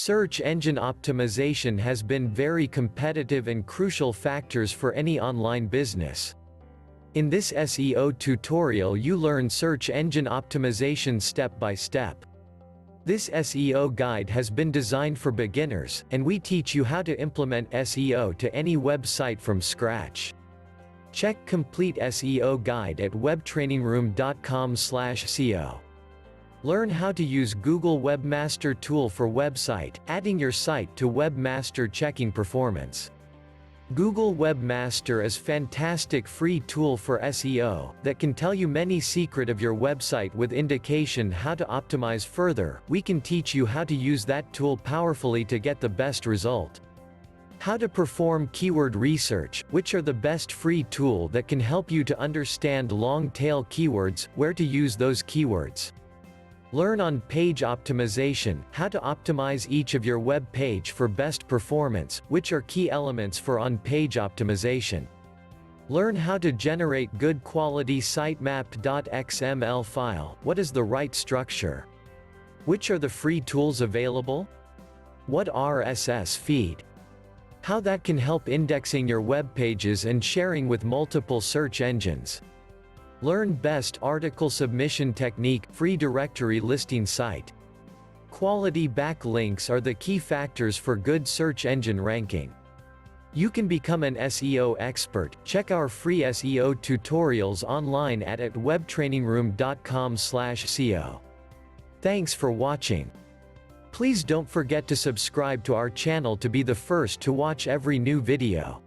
Search engine optimization has been very competitive and crucial factors for any online business. In this SEO tutorial you learn search engine optimization step by step. This SEO guide has been designed for beginners, and we teach you how to implement SEO to any website from scratch. Check complete SEO guide at webtrainingroom.com/SEO. Learn how to use Google Webmaster Tool for website, adding your site to Webmaster checking performance. Google Webmaster is fantastic free tool for SEO that can tell you many secret of your website with indication how to optimize further. We can teach you how to use that tool powerfully to get the best result. How to perform keyword research, which are the best free tool that can help you to understand long tail keywords, where to use those keywords. Learn on page optimization, how to optimize each of your web page for best performance, which are key elements for on-page optimization. Learn how to generate good quality sitemap.xml file, what is the right structure? Which are the free tools available? What RSS feed? How that can help indexing your web pages and sharing with multiple search engines. Learn best article submission technique, free directory listing site. Quality backlinks are the key factors for good search engine ranking. You can become an SEO expert. Check our free SEO tutorials online at webtrainingroom.com/SEO. Thanks for watching. Please don't forget to subscribe to our channel to be the first to watch every new video.